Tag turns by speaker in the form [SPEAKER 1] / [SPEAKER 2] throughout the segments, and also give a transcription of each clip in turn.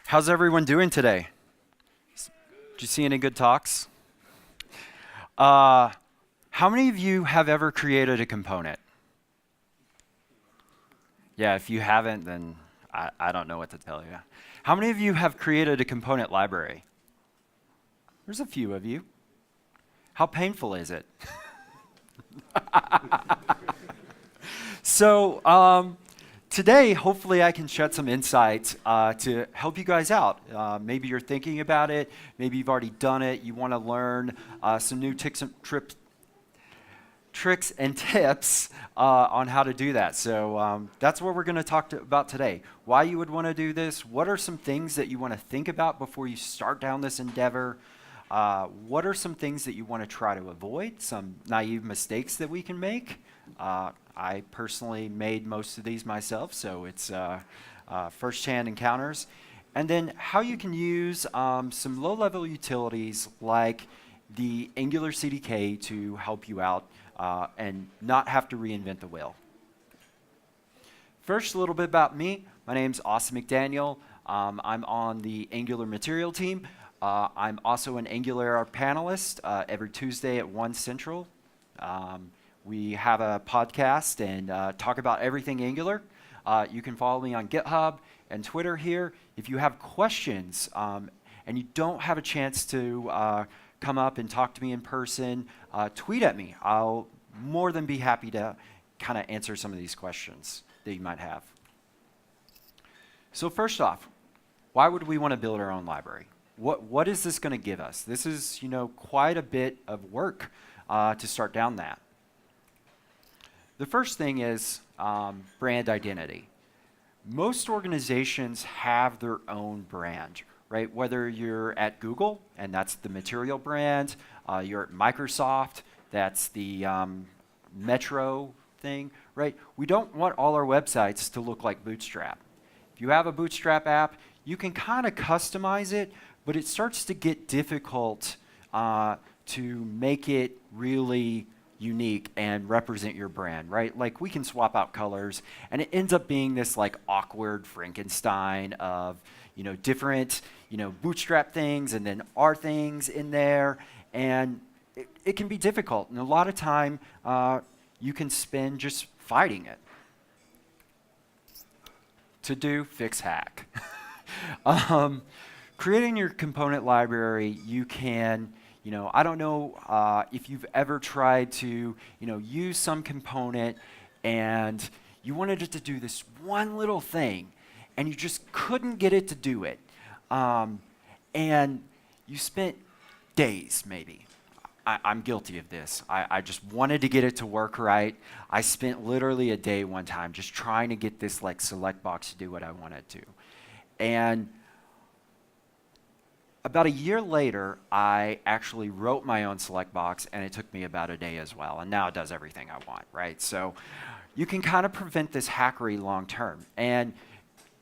[SPEAKER 1] How's everyone doing today? Did you see any good talks? Uh, how many of you have ever created a component? Yeah, if you haven't, then I don't know what to tell you. How many of you have created a component library? There's a few of you. How painful is it? So today, hopefully I can shed some insight to help you guys out. Maybe you're thinking about it. Maybe you've already done it. You want to learn some new tricks and tips on how to do that. So that's what we're going to talk about today. Why you would want to do this. What are some things that you want to think about before you start down this endeavor? What are some things that you want to try to avoid? Some naive mistakes that we can make? I personally made most of these myself, so it's first-hand encounters. And then how you can use some low-level utilities like the Angular CDK to help you out and not have to reinvent the wheel. First, a little bit about me. My name's McDaniel. I'm on the Angular Material team. I'm also an Angular panelist every Tuesday at 1 Central. We have a podcast and talk about everything Angular. You can follow me on GitHub and Twitter here. If you have questions and you don't have a chance to come up and talk to me in person, tweet at me. I'll more than be happy to kind of answer some of these questions that you might have. So first off, why would we want to build our own library? What is this going to give us? This is, quite a bit of work to start down that. The first thing is brand identity. Most organizations have their own brand, right? Whether you're at Google, and that's the Material brand, you're at Microsoft, that's the Metro thing, right? We don't want all our websites to look like Bootstrap. If you have a Bootstrap app, you can kind of customize it, but it starts to get difficult to make it really unique and represent your brand, right? Like we can swap out colors and it ends up being this like awkward Frankenstein of, different, Bootstrap things and then our things in there. And it can be difficult. And a lot of time you can spend just fighting it. To do, fix, hack. Creating your component library, you can, I don't know if you've ever tried to, use some component and you wanted it to do this one little thing and you just couldn't get it to do it. And you spent days, maybe. I'm guilty of this. I just wanted to get it to work right. I spent literally a day one time just trying to get this like select box to do what I wanted to. And about a year later, I actually wrote my own select box, and it took me about a day as well. And now it does everything I want, right? So you can kind of prevent this hackery long term. And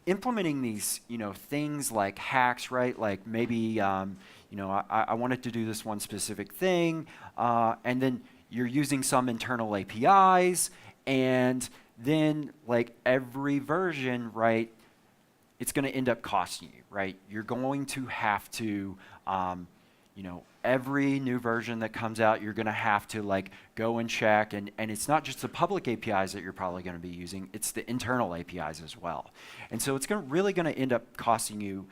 [SPEAKER 1] implementing these, things like hacks, right? Like maybe, I wanted to do this one specific thing, and then you're using some internal APIs, and then like every version, right? It's going to end up costing you, right? You're going to have to, every new version that comes out, you're going to have to like go and check. And it's not just the public APIs that you're probably going to be using, it's the internal APIs as well. And so it's really going to end up costing you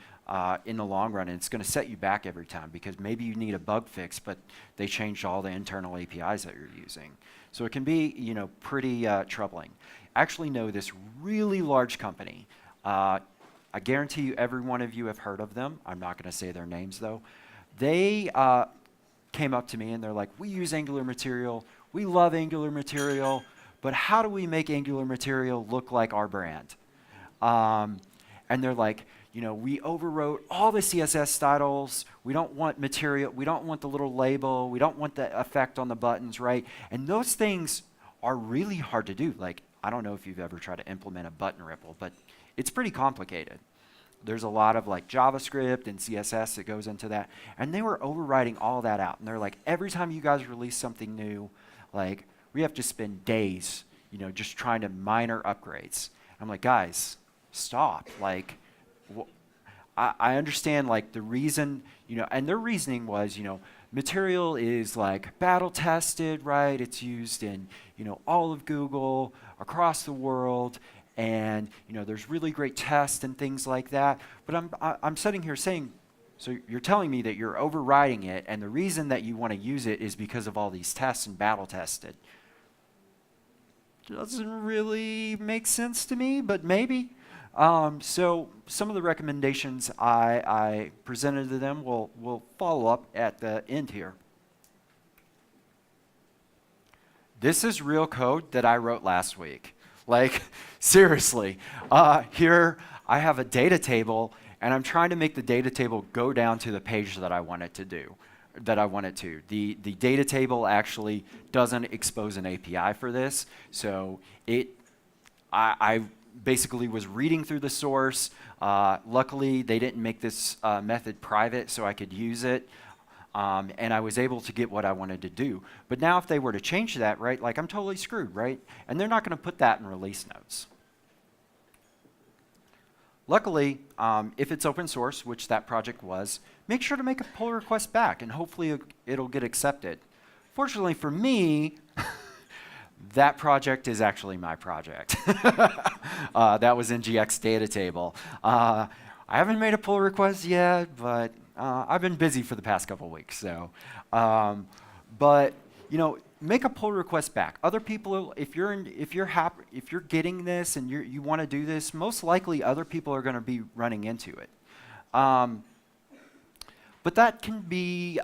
[SPEAKER 1] in the long run, and it's going to set you back every time because maybe you need a bug fix, but they changed all the internal APIs that you're using. So it can be, pretty troubling. I actually know this really large company. I guarantee you every one of you have heard of them. I'm not going to say their names, though. They came up to me, and they're like, we use Angular Material. We love Angular Material. But how do we make Angular Material look like our brand? And they're like, we overwrote all the CSS styles. We don't want material. We don't want the little label. We don't want the effect on the buttons, right? And those things are really hard to do. Like, I don't know if you've ever tried to implement a button ripple, but it's pretty complicated. There's a lot of like JavaScript and CSS that goes into that. And they were overriding all that out. And they're like, every time you guys release something new, like we have to spend days, just trying to minor upgrades. I'm like, guys, stop. Like, I understand like the reason, and their reasoning was, Material is like battle tested, right? It's used in, all of Google, across the world, and, there's really great tests and things like that. But I'm sitting here saying, so you're telling me that you're overriding it, and the reason that you want to use it is because of all these tests and battle tested. Doesn't really make sense to me, but maybe. So some of the recommendations I presented to them will follow up at the end here. This is real code that I wrote last week. Like, seriously. Here I have a data table, and I'm trying to make the data table go down to the page that I want it to do. The data table actually doesn't expose an API for this, so I basically was reading through the source. Luckily, they didn't make this method private, so I could use it, and I was able to get what I wanted to do. But now if they were to change that, right, like I'm totally screwed, right? And they're not going to put that in release notes. Luckily, if it's open source, which that project was, make sure to make a pull request back, and hopefully it'll get accepted. Fortunately for me, that project is actually my project. That was in GX data table. I haven't made a pull request yet, but I've been busy for the past couple weeks. So, but make a pull request back. Other people, if you're getting this and you want to do this, most likely other people are going to be running into it. But that can be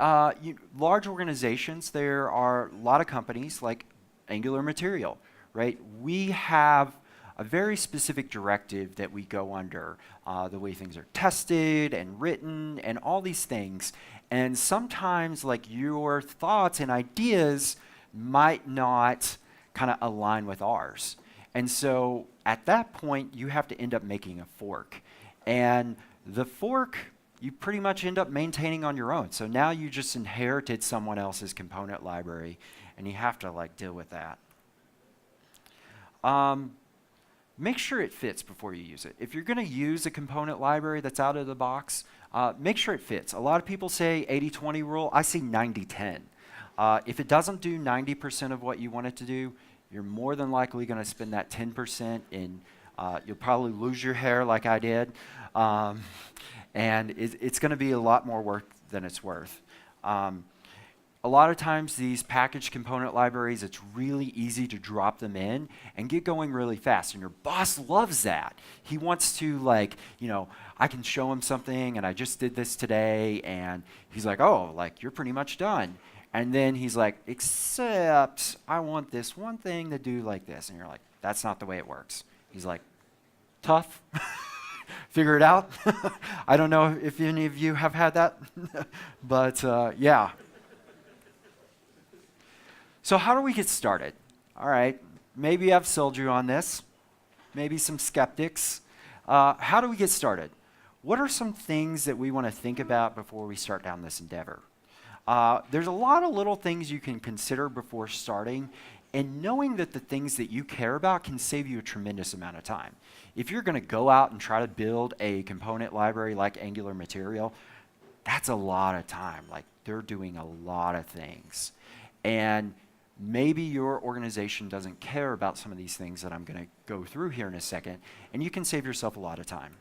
[SPEAKER 1] large organizations. There are a lot of companies like Angular Material, right? We have a very specific directive that we go under, the way things are tested and written and all these things. And sometimes like your thoughts and ideas might not kind of align with ours. And so at that point, you have to end up making a fork. And the fork, you pretty much end up maintaining on your own. So now you just inherited someone else's component library, and you have to like deal with that. Make sure it fits before you use it. If you're going to use a component library that's out of the box, make sure it fits. A lot of people say 80-20 rule. I say 90-10. If it doesn't do 90% of what you want it to do, you're more than likely going to spend that 10% in, you'll probably lose your hair like I did, and it's going to be a lot more work than it's worth. A lot of times these packaged component libraries, it's really easy to drop them in and get going really fast. And your boss loves that. He wants to like, I can show him something and I just did this today. And he's like, oh, like you're pretty much done. And then he's like, except I want this one thing to do like this. And you're like, that's not the way it works. He's like, tough. Figure it out. I don't know if any of you have had that, but yeah. So how do we get started? All right, maybe I've sold you on this, maybe some skeptics. How do we get started? What are some things that we want to think about before we start down this endeavor? There's a lot of little things you can consider before starting, and knowing that the things that you care about can save you a tremendous amount of time. If you're going to go out and try to build a component library like Angular Material, that's a lot of time. Like they're doing a lot of things. And maybe your organization doesn't care about some of these things that I'm going to go through here in a second, and you can save yourself a lot of time.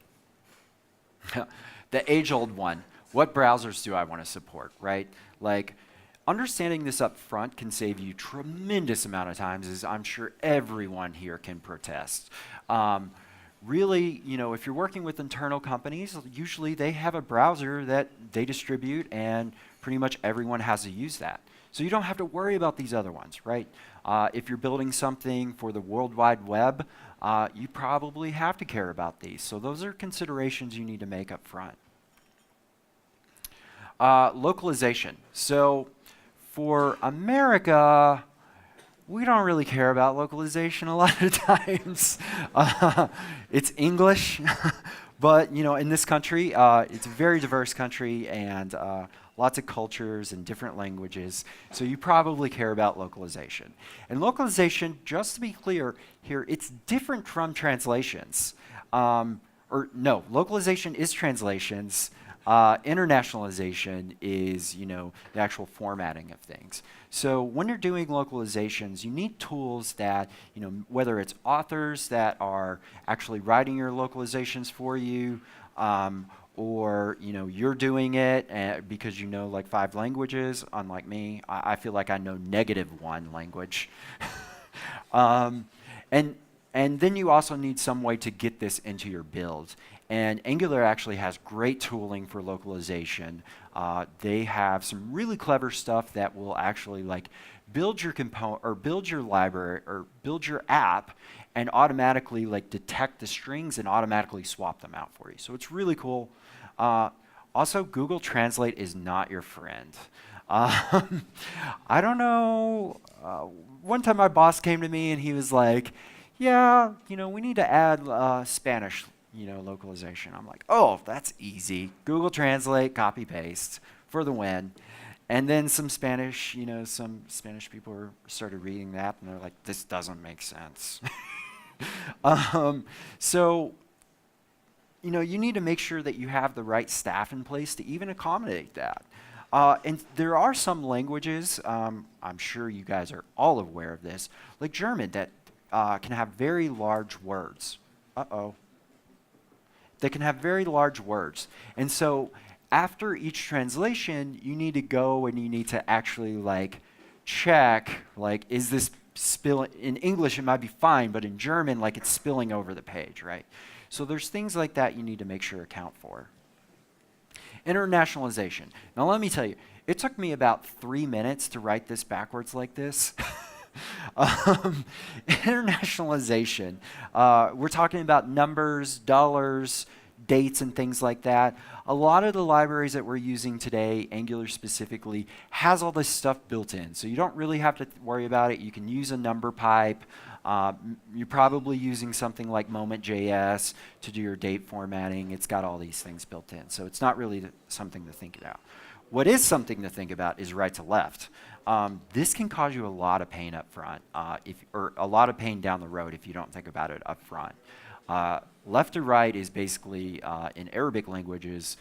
[SPEAKER 1] The age-old one, what browsers do I want to support, right? Like, understanding this up front can save you tremendous amount of time, as I'm sure everyone here can protest. Really, if you're working with internal companies, usually they have a browser that they distribute, and pretty much everyone has to use that. So you don't have to worry about these other ones, right? If you're building something for the World Wide Web, you probably have to care about these. So those are considerations you need to make up front. Localization. So for America, we don't really care about localization a lot of times. It's English, but in this country, it's a very diverse country, and lots of cultures and different languages, so you probably care about localization. And localization, just to be clear here, it's different from translations. or no, localization is translations. Internationalization is, the actual formatting of things. So when you're doing localizations, you need tools that, whether it's authors that are actually writing your localizations for you, or you're doing it because you know like 5 languages. Unlike me, I feel like I know -1 language. um, and and then you also need some way to get this into your build. And Angular actually has great tooling for localization. They have some really clever stuff that will actually like build your component or build your library or build your app and automatically like detect the strings and automatically swap them out for you. So it's really cool. Also, Google Translate is not your friend. I don't know. One time my boss came to me and he was like, yeah, we need to add Spanish, localization. I'm like, oh, that's easy. Google Translate, copy paste for the win. And then some Spanish people started reading that and they're like, this doesn't make sense. So, you need to make sure that you have the right staff in place to even accommodate that. And there are some languages, I'm sure you guys are all aware of this, like German, that can have very large words. They can have very large words. And so after each translation, you need to go and you need to actually like check, like, is this in English it might be fine, but in German, like it's spilling over the page, right? So there's things like that you need to make sure account for. Internationalization. Now let me tell you, it took me about 3 minutes to write this backwards like this. Internationalization. We're talking about numbers, dollars, dates, and things like that. A lot of the libraries that we're using today, Angular specifically, has all this stuff built in. So you don't really have to worry about it. You can use a number pipe. You're probably using something like Moment.js to do your date formatting. It's got all these things built in. So it's not really something to think about. What is something to think about is right to left. This can cause you a lot of pain up front, or a lot of pain down the road if you don't think about it up front. Left to right is basically, in Arabic languages,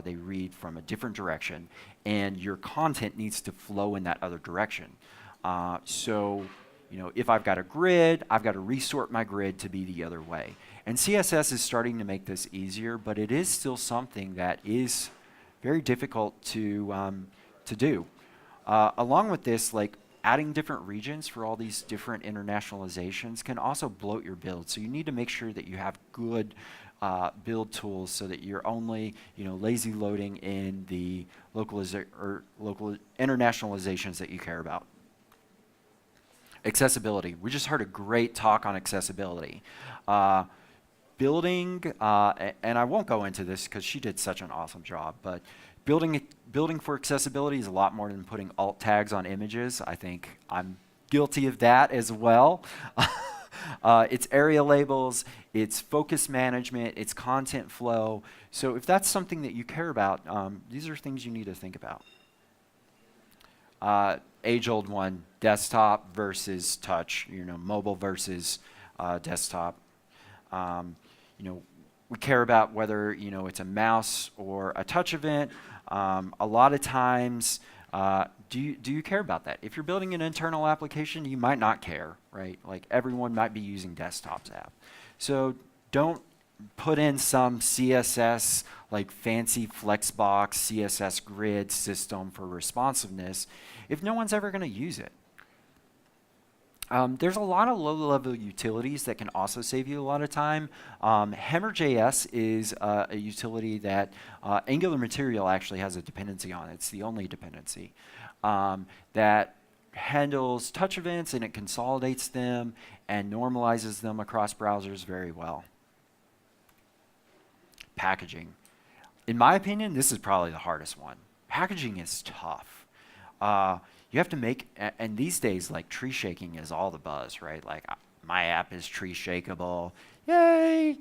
[SPEAKER 1] they read from a different direction, and your content needs to flow in that other direction. So, if I've got a grid, I've got to resort my grid to be the other way. And CSS is starting to make this easier, but it is still something that is very difficult to do. Along with this, like adding different regions for all these different internationalizations can also bloat your build. So you need to make sure that you have good build tools so that you're only lazy loading in the local internationalizations that you care about. Accessibility. We just heard a great talk on accessibility. Building, and I won't go into this because she did such an awesome job, but building for accessibility is a lot more than putting alt tags on images. I think I'm guilty of that as well. It's area labels, it's focus management, it's content flow. So if that's something that you care about, these are things you need to think about. Age-old one, desktop versus touch, mobile versus desktop. We care about whether it's a mouse or a touch event. A lot of times, do you care about that? If you're building an internal application, you might not care, right? Like everyone might be using desktop's app. So don't put in some CSS, like fancy Flexbox CSS grid system for responsiveness if no one's ever going to use it. There's a lot of low-level utilities that can also save you a lot of time. Hammer.js is a utility that Angular Material actually has a dependency on. It's the only dependency that handles touch events, and it consolidates them and normalizes them across browsers very well. Packaging. In my opinion, this is probably the hardest one. Packaging is tough. You have to make, and these days, like tree shaking is all the buzz, right? Like my app is tree shakeable, yay!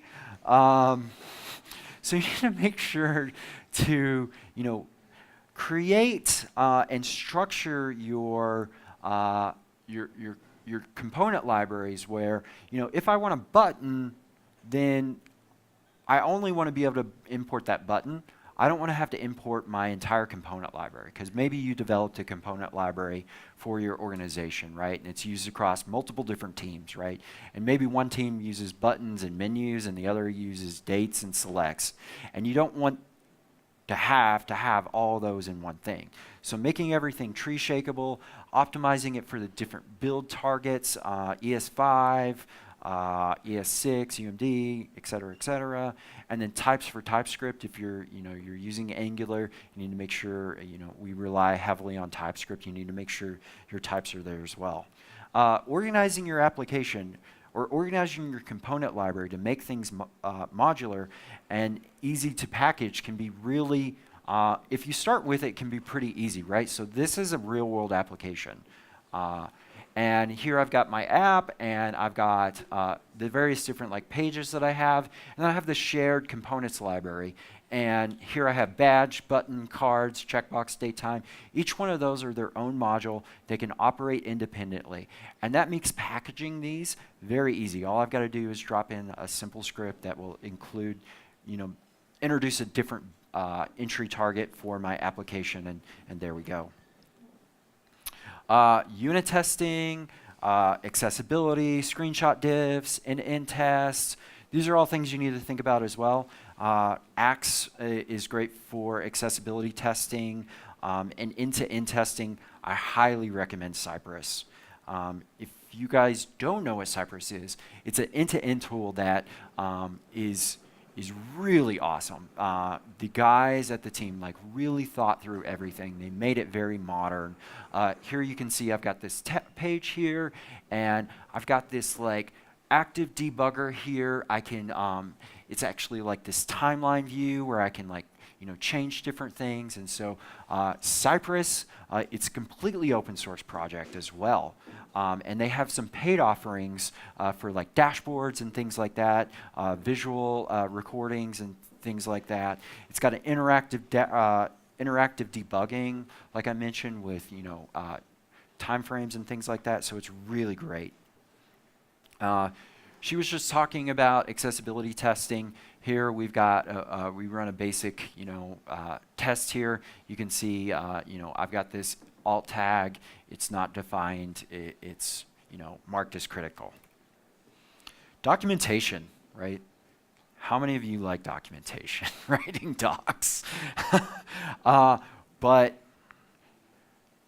[SPEAKER 1] So you need to make sure to, create and structure your component libraries where, if I want a button, then I only want to be able to import that button. I don't want to have to import my entire component library, because maybe you developed a component library for your organization, right? And it's used across multiple different teams, right? And maybe one team uses buttons and menus and the other uses dates and selects. And you don't want to have all those in one thing. So making everything tree shakeable, optimizing it for the different build targets, ES5, ES6, UMD, et cetera, and then types for TypeScript. If you're using Angular, you need to make sure, we rely heavily on TypeScript. You need to make sure your types are there as well. Organizing your application or organizing your component library to make things modular and easy to package can be really, if you start with it, can be pretty easy, right? So this is a real-world application. And here I've got my app, and I've got the various different pages that I have, and then I have the shared components library. And here I have badge, button, cards, checkbox, date, time. Each one of those are their own module. They can operate independently. And that makes packaging these very easy. All I've got to do is drop in a simple script that will include, introduce a different entry target for my application, and there we go. Unit testing, accessibility, screenshot diffs, end-to-end tests. These are all things you need to think about as well. Axe is great for accessibility testing, and end-to-end testing. I highly recommend Cypress. If you guys don't know what Cypress is, it's an end-to-end tool that is really awesome. The guys at the team really thought through everything. They made it very modern. Here you can see I've got this page here, and I've got this active debugger here. I can, it's actually this timeline view where I can change different things. And so Cypress, it's a completely open source project as well. And they have some paid offerings for dashboards and things like that, visual recordings and things like that. It's got an interactive debugging, like I mentioned, with timeframes and things like that. So it's really great. She was just talking about accessibility testing. Here we've got, we run a basic, test here. You can see, I've got this alt tag. It's not defined. It's, marked as critical. Documentation, right? How many of you like documentation, writing docs? But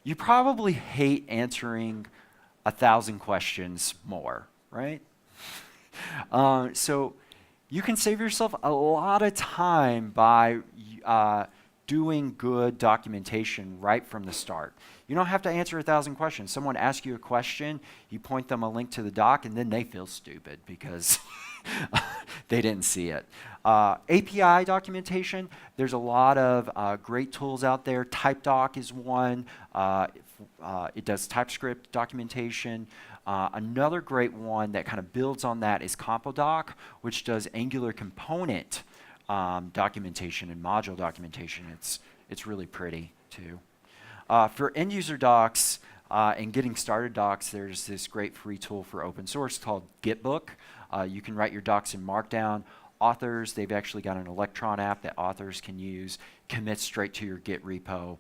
[SPEAKER 1] you probably hate answering 1,000 questions more, right? So you can save yourself a lot of time by doing good documentation right from the start. You don't have to answer 1,000 questions. Someone asks you a question, you point them a link to the doc, and then they feel stupid because they didn't see it. API documentation, there's a lot of great tools out there. TypeDoc is one. It does TypeScript documentation. Another great one that kind of builds on that is Compodoc, which does Angular component documentation and module documentation. It's really pretty too. For end user docs and getting started docs, there's this great free tool for open source called Gitbook. You can write your docs in Markdown. Authors, they've actually got an Electron app that authors can use, commit straight to your Git repo.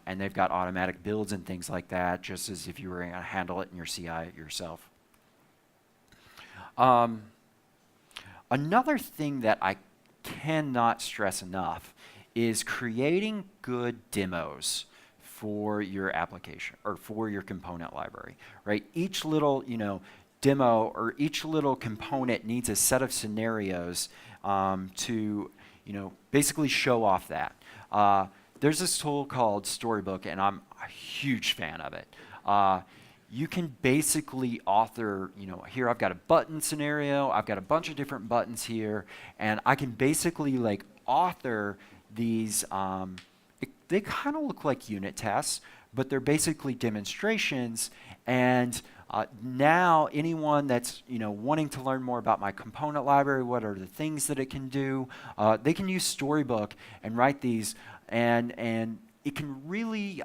[SPEAKER 1] And they've got automatic builds and things like that, just as if you were going to handle it in your CI yourself. Another thing that I cannot stress enough is creating good demos for your application or for your component library, right? Each little, demo or each little component needs a set of scenarios to, basically show off that. There's this tool called Storybook, and I'm a huge fan of it. You can basically author, here I've got a button scenario, I've got a bunch of different buttons here, and I can basically author these, they kind of look like unit tests, but they're basically demonstrations, and now anyone that's wanting to learn more about my component library, what are the things that it can do, they can use Storybook and write these, and it can really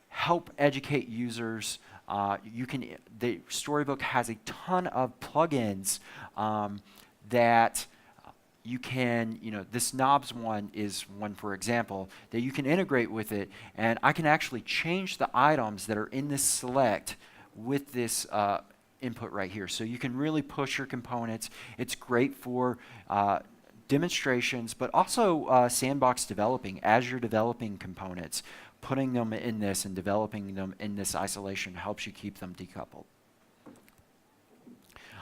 [SPEAKER 1] help educate users. The Storybook has a ton of plugins that you can, this knobs one is one, for example, that you can integrate with it, and I can actually change the items that are in this select with this input right here. So you can really push your components. It's great for demonstrations, but also sandbox developing. As you're developing components, putting them in this and developing them in this isolation helps you keep them decoupled.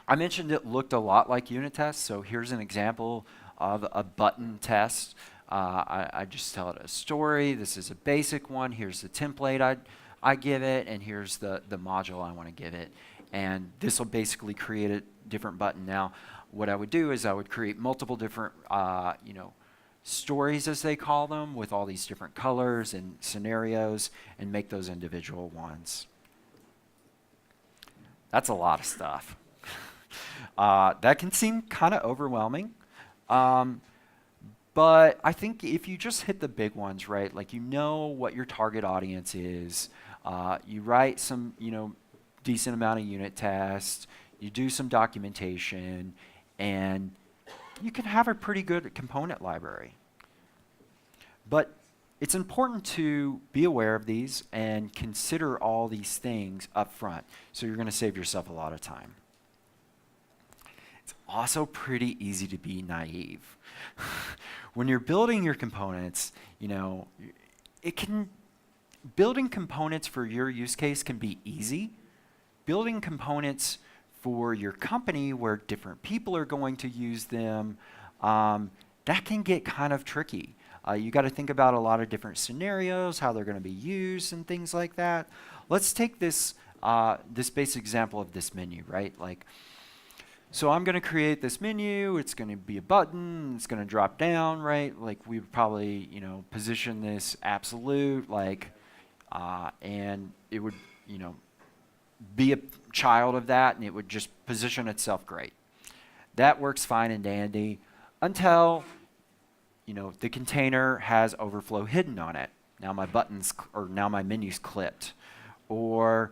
[SPEAKER 1] I mentioned it looked a lot like unit tests, so here's an example of a button test. I just tell it a story. This is a basic one. Here's the template I give it, and here's the module I want to give it. And this will basically create a different button. Now, what I would do is I would create multiple different stories, as they call them, with all these different colors and scenarios, and make those individual ones. That's a lot of stuff. That can seem kind of overwhelming, but I think if you just hit the big ones, right, like what your target audience is, you write some decent amount of unit tests, you do some documentation, and you can have a pretty good component library. But it's important to be aware of these and consider all these things up front, so you're going to save yourself a lot of time. It's also pretty easy to be naive. When you're building your components, building components for your use case can be easy. Building components for your company where different people are going to use them, that can get kind of tricky. You got to think about a lot of different scenarios, how they're going to be used and things like that. Let's take this basic example of this menu, right? So I'm going to create this menu. It's going to be a button. It's going to drop down, right? We would probably, position this absolute, and it would, be a child of that, and it would just position itself great. That works fine and dandy until, the container has overflow hidden on it. Now now my menu's clipped, or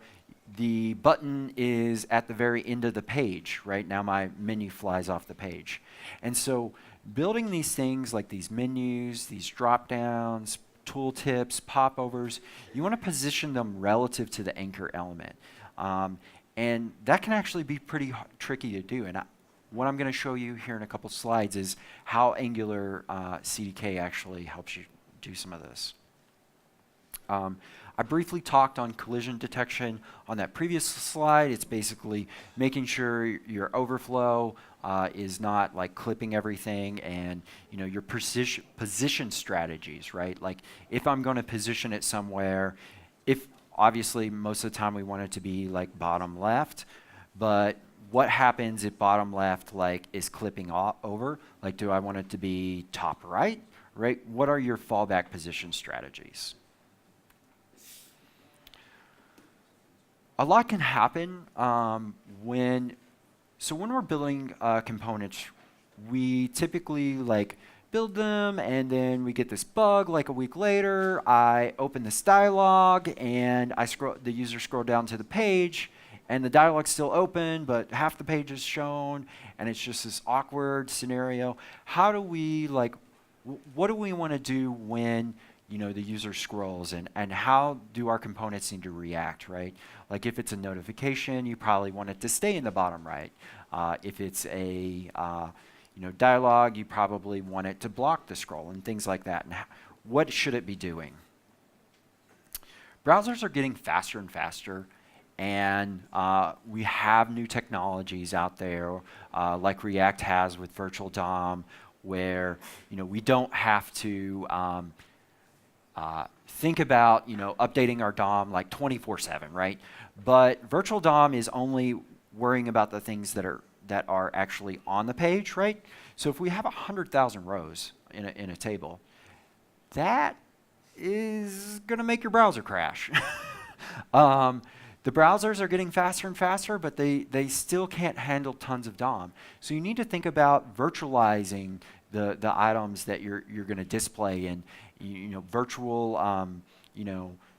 [SPEAKER 1] the button is at the very end of the page, right? Now my menu flies off the page. And so building these things like these menus, these drop downs, tooltips, popovers, you want to position them relative to the anchor element. And that can actually be pretty tricky to do. And what I'm going to show you here in a couple slides is how Angular CDK actually helps you do some of this. I briefly talked on collision detection on that previous slide. It's basically making sure your overflow is not clipping everything, and your position strategies, right? If I'm going to position it somewhere, obviously most of the time we want it to be bottom left, but what happens if bottom left is clipping over? Do I want it to be top right? What are your fallback position strategies? A lot can happen when we're building components. We typically build them, and then we get this bug a week later. I open this dialog, and the user scroll down to the page, and the dialog's still open, but half the page is shown, and it's just this awkward scenario. How do we what do we want to do when the user scrolls, and how do our components need to react, right? If it's a notification, you probably want it to stay in the bottom right. If it's a dialog, you probably want it to block the scroll and things like that. And what should it be doing? Browsers are getting faster and faster, and we have new technologies out there, like React has with Virtual DOM, where we don't have to think about updating our DOM 24/7, right? But Virtual DOM is only worrying about the things that are actually on the page, right? So if we have 100,000 rows in a table, that is going to make your browser crash. The browsers are getting faster and faster, but they still can't handle tons of DOM. So you need to think about virtualizing the items that you're going to display, and virtual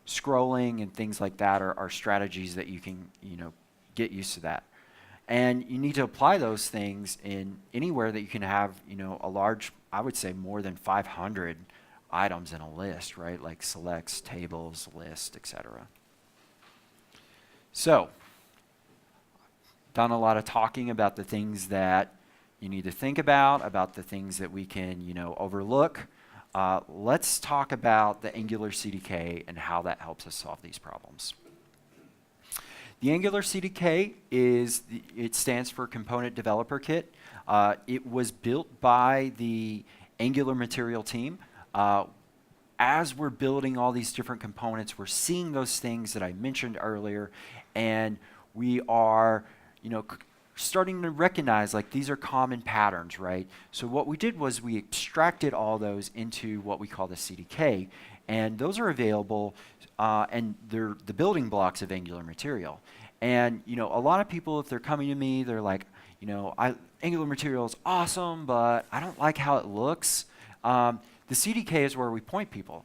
[SPEAKER 1] scrolling and things like that are strategies that you can get used to that. And you need to apply those things in anywhere that you can have, a large, I would say more than 500 items in a list, right? Like selects, tables, lists, etc. So, done a lot of talking about the things that you need to think about the things that we can, overlook. Let's talk about the Angular CDK and how that helps us solve these problems. The Angular CDK it stands for Component Developer Kit. It was built by the Angular Material team. As we're building all these different components, we're seeing those things that I mentioned earlier, and we are, starting to recognize like these are common patterns, right? So what we did was we extracted all those into what we call the CDK, and those are available, and they're the building blocks of Angular Material. And a lot of people, if they're coming to me, they're like, Angular Material is awesome, but I don't like how it looks. The CDK is where we point people.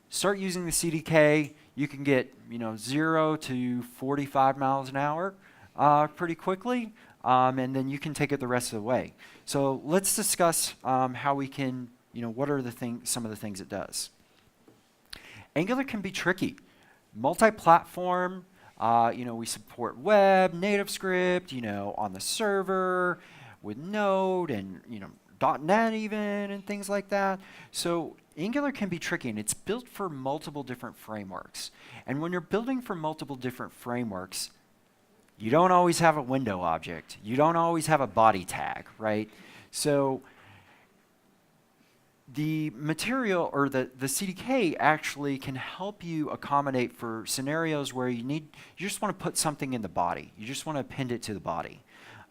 [SPEAKER 1] Start using the CDK. You can get 0 to 45 miles an hour pretty quickly, and then you can take it the rest of the way. So let's discuss how we can, what are some of the things it does. Angular can be tricky. Multi-platform, we support web, native script, on the server, with Node and, .NET even, and things like that. So Angular can be tricky, and it's built for multiple different frameworks. And when you're building for multiple different frameworks, you don't always have a window object. You don't always have a body tag, right? So the material, or the CDK actually can help you accommodate for scenarios where you just want to put something in the body. You just want to append it to the body.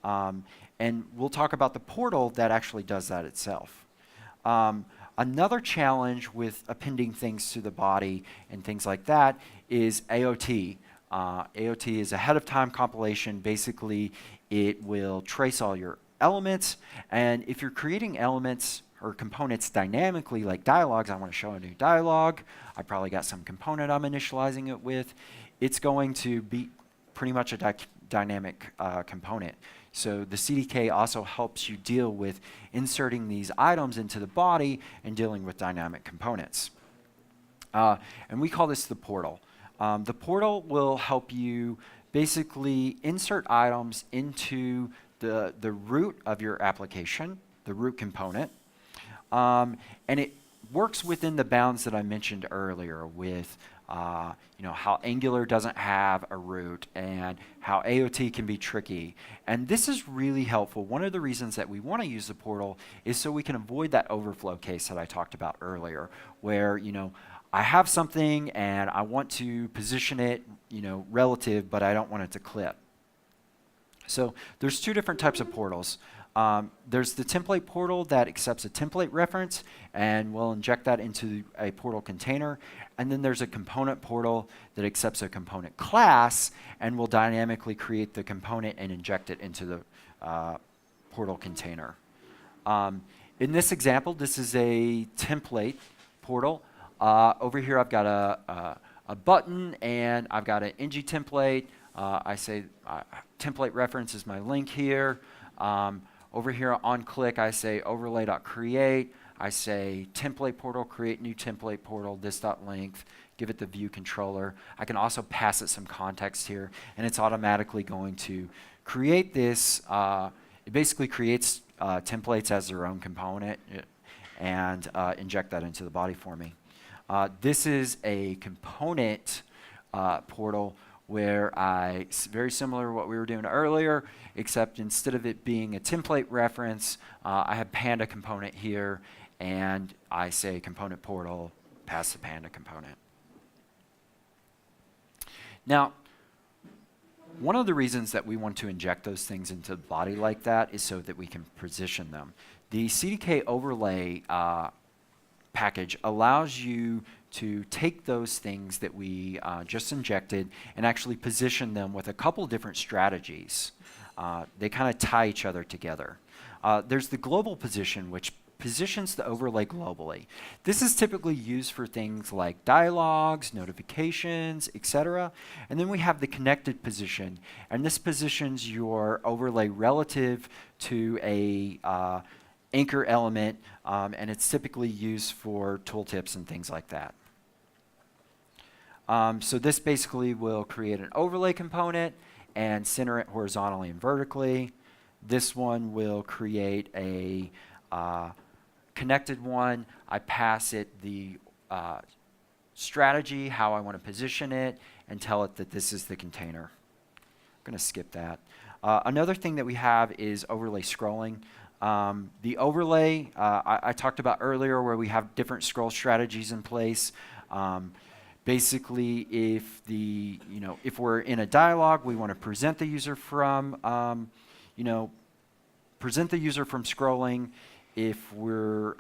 [SPEAKER 1] And we'll talk about the portal that actually does that itself. Another challenge with appending things to the body and things like that is AOT. AOT is ahead of time compilation. Basically, it will trace all your elements, and if you're creating elements or components dynamically, like dialogues, I want to show a new dialogue, I probably got some component I'm initializing it with, it's going to be pretty much a dynamic component. So the CDK also helps you deal with inserting these items into the body and dealing with dynamic components. And we call this the portal. The portal will help you basically insert items into the root of your application, the root component. And it works within the bounds that I mentioned earlier with how Angular doesn't have a root and how AOT can be tricky. And this is really helpful. One of the reasons that we want to use the portal is so we can avoid that overflow case that I talked about earlier, where I have something and I want to position it relative, but I don't want it to clip. So there's two different types of portals. There's the template portal that accepts a template reference and will inject that into a portal container. And then there's a component portal that accepts a component class and will dynamically create the component and inject it into the portal container. In this example, this is a template portal. Over here I've got a button and I've got an ng template. I say template reference is my link here. Over here on click, I say overlay.create. I say template portal, create new template portal, this.length, give it the view controller. I can also pass it some context here, and it's automatically going to create this. It basically creates templates as their own component and inject that into the body for me. This is a component portal where very similar to what we were doing earlier, except instead of it being a template reference, I have Panda component here, and I say component portal, pass the Panda component. Now, one of the reasons that we want to inject those things into the body like that is so that we can position them. The CDK overlay package allows you to take those things that we just injected and actually position them with a couple different strategies. They kind of tie each other together. There's the global position, which positions the overlay globally. This is typically used for things like dialogues, notifications, etc. And then we have the connected position, and this positions your overlay relative to a anchor element, and it's typically used for tooltips and things like that. So this basically will create an overlay component and center it horizontally and vertically. This one will create a connected one. I pass it the strategy, how I want to position it, and tell it that this is the container. I'm going to skip that. Another thing that we have is overlay scrolling. The overlay I talked about earlier, where we have different scroll strategies in place. Basically, if we're in a dialogue, we want to present the user from scrolling. If we're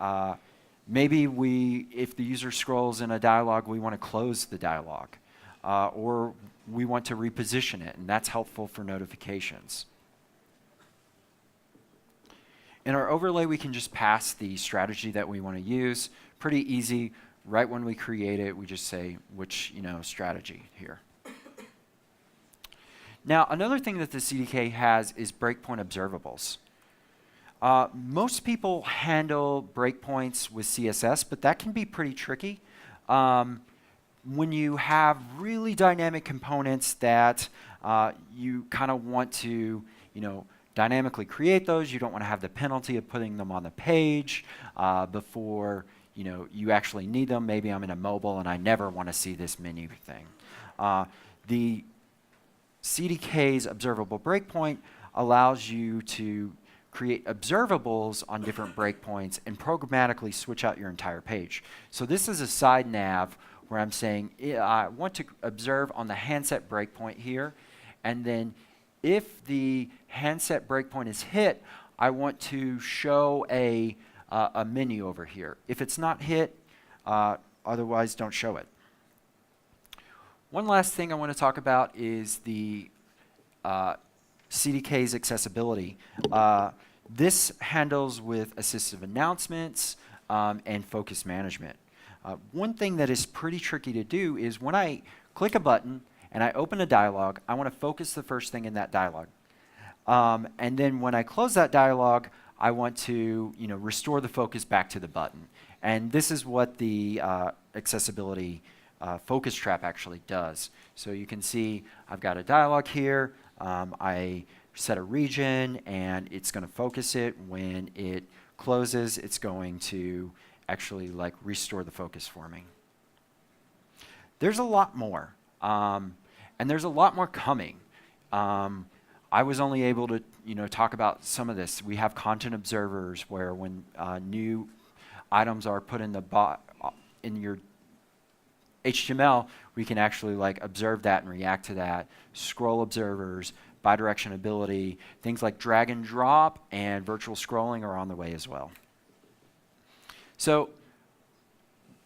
[SPEAKER 1] if the user scrolls in a dialogue, we want to close the dialogue, or we want to reposition it, and that's helpful for notifications. In our overlay, we can just pass the strategy that we want to use. Pretty easy. Right when we create it, we just say which strategy here. Now, another thing that the CDK has is breakpoint observables. Most people handle breakpoints with CSS, but that can be pretty tricky. When you have really dynamic components that you kind of want to, dynamically create those, you don't want to have the penalty of putting them on the page before you actually need them. Maybe I'm in a mobile and I never want to see this menu thing. The CDK's observable breakpoint allows you to create observables on different breakpoints and programmatically switch out your entire page. So this is a side nav where I'm saying I want to observe on the handset breakpoint here, and then if the handset breakpoint is hit, I want to show a menu over here. If it's not hit, otherwise don't show it. One last thing I want to talk about is the CDK's accessibility. This handles with assistive announcements and focus management. One thing that is pretty tricky to do is when I click a button and I open a dialog, I want to focus the first thing in that dialog. And then when I close that dialog, I want to restore the focus back to the button. And this is what the accessibility focus trap actually does. So you can see I've got a dialog here. I set a region, and it's going to focus it. When it closes, it's going to actually restore the focus for me. There's a lot more, and there's a lot more coming. I was only able to talk about some of this. We have content observers where when new items are put in in your HTML, we can actually observe that and react to that. Scroll observers, bidirectionality, things like drag and drop and virtual scrolling are on the way as well. So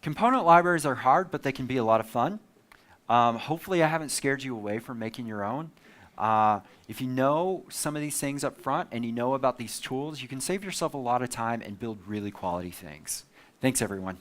[SPEAKER 1] component libraries are hard, but they can be a lot of fun. Hopefully I haven't scared you away from making your own. If you know some of these things up front and you know about these tools, you can save yourself a lot of time and build really quality things. Thanks, everyone.